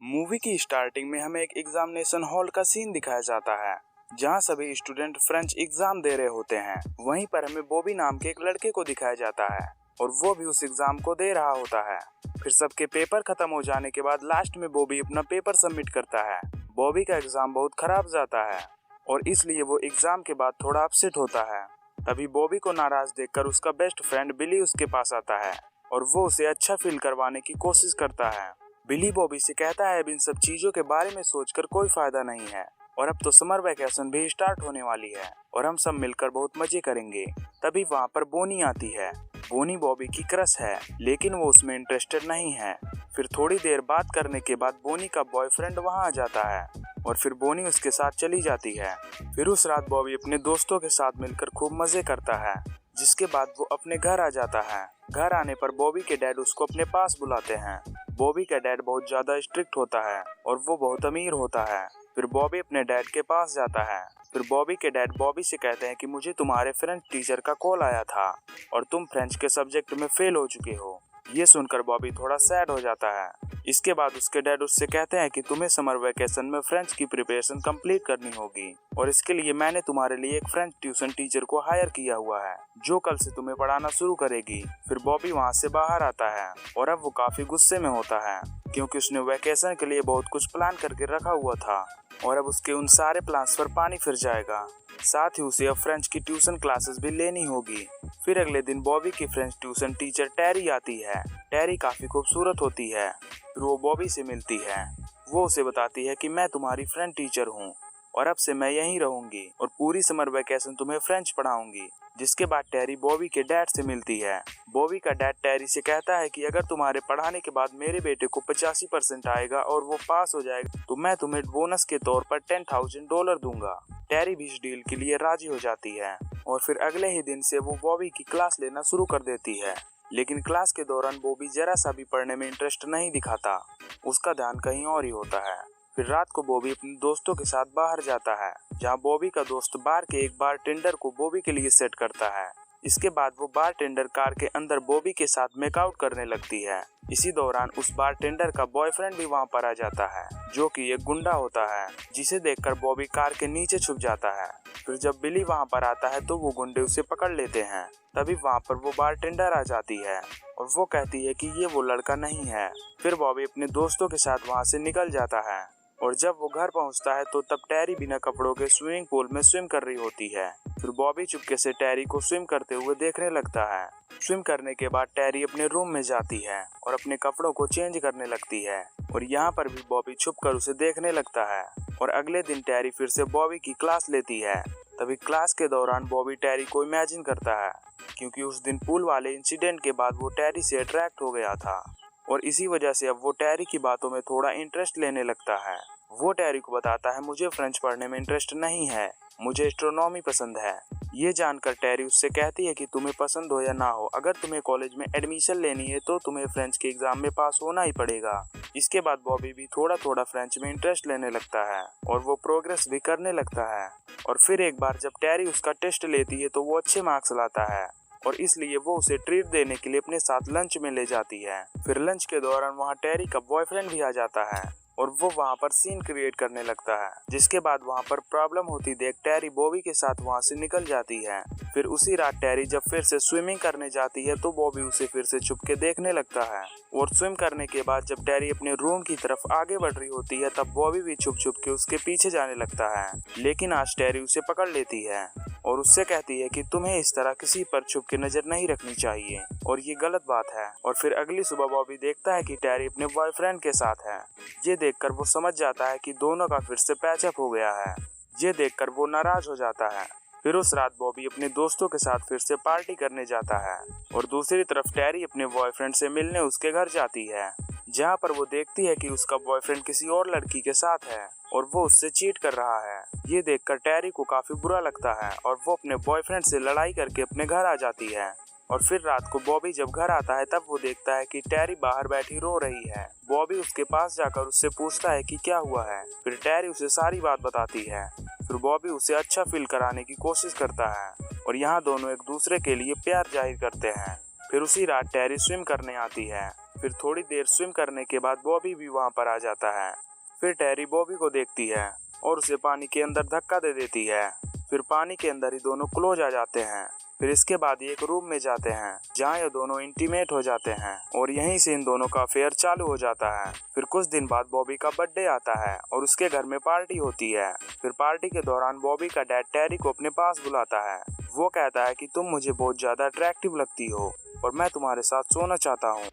Movie की starting में हमें एक एग्जामिनेशन हॉल का सीन दिखाया जाता है जहां सभी स्टूडेंट फ्रेंच एग्जाम दे रहे होते हैं। वहीं पर हमें बॉबी नाम के एक लड़के को दिखाया जाता है और वो भी उस एग्जाम को दे रहा होता है। फिर सबके पेपर खत्म हो जाने के बाद लास्ट में बॉबी अपना पेपर सबमिट करता है। बॉबी का एग्जाम बहुत खराब जाता है और इसलिए वो एग्जाम के बाद थोड़ा अपसेट होता है। तभी बॉबी को नाराज देखकर उसका बेस्ट फ्रेंड बिली उसके पास आता है और वो उसे अच्छा फील करवाने की कोशिश करता है। बिली बॉबी से कहता है अब इन सब चीजों के बारे में सोचकर कोई फायदा नहीं है और अब तो समर वैकेशन भी स्टार्ट होने वाली है और हम सब मिलकर बहुत मजे करेंगे। तभी वहाँ पर बोनी आती है। बोनी बॉबी की क्रश है लेकिन वो उसमें इंटरेस्टेड नहीं है। फिर थोड़ी देर बात करने के बाद बोनी का बॉयफ्रेंड वहाँ आ जाता है और फिर बोनी उसके साथ चली जाती है। फिर उस रात बॉबी अपने दोस्तों के साथ मिलकर खूब मजे करता है, जिसके बाद वो अपने घर आ जाता है। घर आने पर बॉबी के डैड उसको अपने पास बुलाते हैं। बॉबी का डैड बहुत ज्यादा स्ट्रिक्ट होता है और वो बहुत अमीर होता है। फिर बॉबी अपने डैड के पास जाता है। फिर बॉबी के डैड बॉबी से कहते हैं कि मुझे तुम्हारे फ्रेंच टीचर का कॉल आया था और तुम फ्रेंच के सब्जेक्ट में फेल हो चुके हो। ये सुनकर बॉबी थोड़ा सैड हो जाता है। इसके बाद उसके डैड उससे कहते हैं कि तुम्हें समर वेकेशन में फ्रेंच की प्रिपरेशन कंप्लीट करनी होगी और इसके लिए मैंने तुम्हारे लिए एक फ्रेंच ट्यूशन टीचर को हायर किया हुआ है जो कल से तुम्हें पढ़ाना शुरू करेगी। फिर बॉबी वहाँ से बाहर आता है और अब वो काफी गुस्से में होता है क्योंकि उसने वेकेशन के लिए बहुत कुछ प्लान करके रखा हुआ था और अब उसके उन सारे प्लान्स पर पानी फिर जाएगा। साथ ही उसे अब फ्रेंच की ट्यूशन क्लासेस भी लेनी होगी। फिर अगले दिन बॉबी की फ्रेंच ट्यूशन टीचर टेरी आती है। टेरी काफी खूबसूरत होती है। फिर वो बॉबी से मिलती है। वो उसे बताती है कि मैं तुम्हारी फ्रेंच टीचर हूँ और अब से मैं यहीं रहूंगी और पूरी समर वेकेशन तुम्हें फ्रेंच पढ़ाऊंगी। जिसके बाद टेरी बॉबी के डैड से मिलती है। बॉबी का डैड टेरी से कहता है कि अगर तुम्हारे पढ़ाने के बाद मेरे बेटे को 85% आएगा और वो पास हो जाएगा तो मैं तुम्हें बोनस के तौर पर $10,000 दूंगा। टेरी भी इस डील के लिए राजी हो जाती है और फिर अगले ही दिन से वो बॉबी की क्लास लेना शुरू कर देती है। लेकिन क्लास के दौरान बॉबी जरा सा भी पढ़ने में इंटरेस्ट नहीं दिखाता, उसका ध्यान कहीं और ही होता है। फिर रात को बॉबी अपने दोस्तों के साथ बाहर जाता है जहां बॉबी का दोस्त बार के एक बारटेंडर को बॉबी के लिए सेट करता है। इसके बाद वो बारटेंडर कार के अंदर बॉबी के साथ मेकआउट करने लगती है। इसी दौरान उस बारटेंडर का बॉयफ्रेंड भी वहां पर आ जाता है जो कि एक गुंडा होता है, जिसे देखकर बॉबी कार के नीचे छुप जाता है। फिर जब बिली वहां पर आता है तो वो गुंडे उसे पकड़ लेते हैं। तभी वहां पर वो बारटेंडर आ जाती है और वो कहती है कि ये वो लड़का नहीं है। फिर बॉबी अपने दोस्तों के साथ वहां से निकल जाता है और जब वो घर पहुंचता है तो तब टेरी बिना कपड़ों के स्विमिंग पूल में स्विम कर रही होती है। फिर बॉबी चुपके से टेरी को स्विम करते हुए देखने लगता है। स्विम करने के बाद टेरी अपने रूम में जाती है और अपने कपड़ों को चेंज करने लगती है और यहाँ पर भी बॉबी छुपकर उसे देखने लगता है। और अगले दिन टेरी फिर से बॉबी की क्लास लेती है। तभी क्लास के दौरान बॉबी टेरी को इमेजिन करता है क्योंकि उस दिन पूल वाले इंसिडेंट के बाद वो टेरी से अट्रैक्ट हो गया था और इसी वजह से अब वो टेरी की बातों में थोड़ा इंटरेस्ट लेने लगता है। वो टेरी को बताता है मुझे फ्रेंच पढ़ने में इंटरेस्ट नहीं है, मुझे एस्ट्रोनॉमी पसंद है। ये जानकर टेरी उससे कहती है कि तुम्हें पसंद हो या ना हो, अगर तुम्हें कॉलेज में एडमिशन लेनी है तो तुम्हें फ्रेंच के एग्जाम में पास होना ही पड़ेगा। इसके बाद बॉबी भी थोड़ा थोड़ा फ्रेंच में इंटरेस्ट लेने लगता है और वो प्रोग्रेस भी करने लगता है। और फिर एक बार जब टेरी उसका टेस्ट लेती है तो वो अच्छे मार्क्स लाता है और इसलिए वो उसे ट्रीट देने के लिए अपने साथ लंच में ले जाती है। फिर लंच के दौरान वहाँ टेरी का बॉयफ्रेंड भी आ जाता है और वो वहाँ पर सीन क्रिएट करने लगता है। जिसके बाद वहाँ पर प्रॉब्लम होती देख टेरी बॉबी के साथ वहाँ से निकल जाती है। फिर उसी रात टेरी जब फिर से स्विमिंग करने जाती है तो बॉबी उसे फिर से छुप के देखने लगता है और स्विम करने के बाद जब टेरी अपने रूम की तरफ आगे बढ़ रही होती है तब बॉबी भी छुप छुप के उसके पीछे जाने लगता है। लेकिन आज टेरी उसे पकड़ लेती है और उससे कहती है कि तुम्हें इस तरह किसी पर छुप के नजर नहीं रखनी चाहिए और ये गलत बात है। और फिर अगली सुबह बॉबी देखता है कि टेरी अपने बॉयफ्रेंड के साथ है। ये देखकर वो समझ जाता है कि दोनों का फिर से पैचअप हो गया है। ये देखकर वो नाराज हो जाता है। फिर उस रात बॉबी अपने दोस्तों के साथ फिर से पार्टी करने जाता है और दूसरी तरफ टेरी अपने बॉयफ्रेंड से मिलने उसके घर जाती है, जहाँ पर वो देखती है कि उसका बॉयफ्रेंड किसी और लड़की के साथ है और वो उससे चीट कर रहा है। ये देखकर टेरी को काफी बुरा लगता है और वो अपने बॉयफ्रेंड से लड़ाई करके अपने घर आ जाती है। और फिर रात को बॉबी जब घर आता है तब वो देखता है कि टेरी बाहर बैठी रो रही है। बॉबी उसके पास जाकर उससे पूछता है कि क्या हुआ है। फिर टेरी उसे सारी बात बताती है। फिर फिर बॉबी उसे अच्छा फील कराने की कोशिश करता है और यहाँ दोनों एक दूसरे के लिए प्यार जाहिर करते हैं। फिर उसी रात टेरी स्विम करने आती है। फिर थोड़ी देर स्विम करने के बाद बॉबी भी वहाँ पर आ जाता है। फिर टेरी बॉबी को देखती है और उसे पानी के अंदर धक्का दे देती है। फिर पानी के अंदर ही दोनों क्लोज आ जाते हैं। फिर इसके बाद ये एक रूम में जाते हैं जहाँ ये दोनों इंटीमेट हो जाते हैं और यहीं से इन दोनों का अफेयर चालू हो जाता है। फिर कुछ दिन बाद बॉबी का बर्थडे आता है और उसके घर में पार्टी होती है। फिर पार्टी के दौरान बॉबी का डैड टेरी को अपने पास बुलाता है। वो कहता है कि तुम मुझे बहुत ज्यादा अट्रैक्टिव लगती हो और मैं तुम्हारे साथ सोना चाहता हूँ,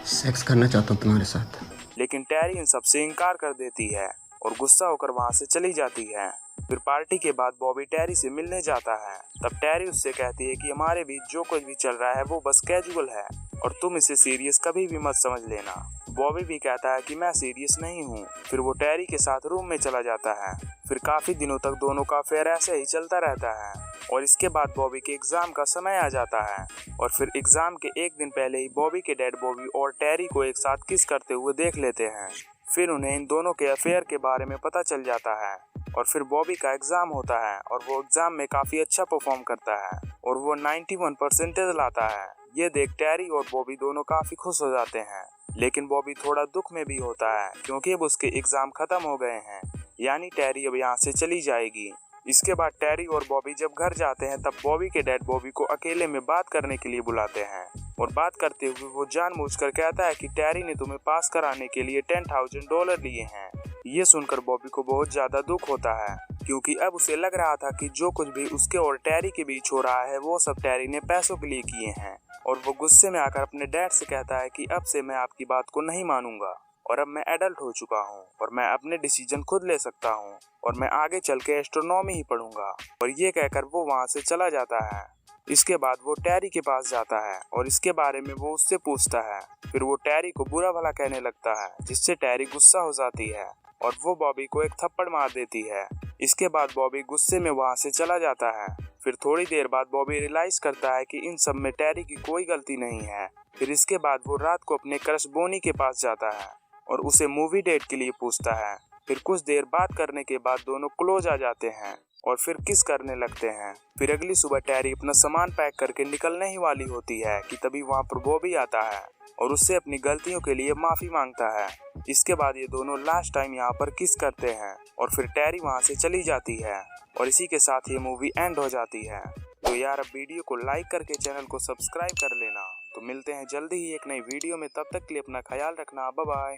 सेक्स करना चाहता हूँ तुम्हारे साथ। लेकिन टेरी इन सबसे इनकार कर देती है और गुस्सा होकर वहाँ से चली जाती है। फिर पार्टी के बाद बॉबी टेरी से मिलने जाता है। तब टेरी उससे कहती है कि हमारे बीच जो कुछ भी चल रहा है वो बस कैजुअल है और तुम इसे सीरियस कभी भी मत समझ लेना। बॉबी भी कहता है कि मैं सीरियस नहीं हूँ। फिर वो टेरी के साथ रूम में चला जाता है। फिर काफी दिनों तक दोनों का अफेयर ऐसे ही चलता रहता है और इसके बाद बॉबी के एग्जाम का समय आ जाता है और फिर एग्जाम के एक दिन पहले ही बॉबी के डैड बॉबी और टेरी को एक साथ किस करते हुए देख लेते हैं। फिर उन्हें इन दोनों के अफेयर के बारे में पता चल जाता है और फिर बॉबी का एग्जाम होता है और वो एग्जाम में काफी अच्छा परफॉर्म करता है और वो 91% लाता है। ये देख टेरी और बॉबी दोनों काफी खुश हो जाते हैं, लेकिन बॉबी थोड़ा दुख में भी होता है क्योंकि अब उसके एग्जाम खत्म हो गए हैं, यानी टेरी अब यहाँ से चली जाएगी। इसके बाद टेरी और बॉबी जब घर जाते हैं तब बॉबी के डैड बॉबी को अकेले में बात करने के लिए बुलाते हैं और बात करते हुए वो जानबूझकर कहता है कि टेरी ने तुम्हें पास कराने के लिए $10,000 लिए हैं। ये सुनकर बॉबी को बहुत ज्यादा दुख होता है क्योंकि अब उसे लग रहा था कि जो कुछ भी उसके और टेरी के बीच हो रहा है वो सब टेरी ने पैसों के लिए किए हैं और वो गुस्से में आकर अपने डैड से कहता है कि अब से मैं आपकी बात को नहीं मानूंगा और अब मैं एडल्ट हो चुका हूँ और मैं अपने डिसीजन खुद ले सकता हूँ और मैं आगे चल के एस्ट्रोनॉमी ही पढ़ूंगा। और ये कहकर वो वहाँ से चला जाता है। इसके बाद वो टेरी के पास जाता है और इसके बारे में वो उससे पूछता है। फिर वो टेरी को बुरा भला कहने लगता है जिससे टेरी गुस्सा हो जाती है और वो बॉबी को एक थप्पड़ मार देती है। इसके बाद बॉबी गुस्से में वहाँ से चला जाता है। फिर थोड़ी देर बाद बॉबी रियलाइज करता है कि इन सब में टेरी की कोई गलती नहीं है। फिर इसके बाद वो रात को अपने क्रश बोनी के पास जाता है और उसे मूवी डेट के लिए पूछता है। फिर कुछ देर बात करने के बाद दोनों क्लोज आ जाते हैं और फिर किस करने लगते हैं। फिर अगली सुबह टेरी अपना सामान पैक करके निकलने ही वाली होती है कि तभी वहाँ पर बॉबी आता है और उससे अपनी गलतियों के लिए माफी मांगता है। इसके बाद ये दोनों लास्ट टाइम यहाँ पर किस करते हैं और फिर टेरी वहाँ से चली जाती है और इसी के साथ ये मूवी एंड हो जाती है। तो यार अब वीडियो को लाइक करके चैनल को सब्सक्राइब कर लेना। तो मिलते हैं जल्दी ही एक नई वीडियो में, तब तक के लिए अपना ख्याल रखना। Bye bye.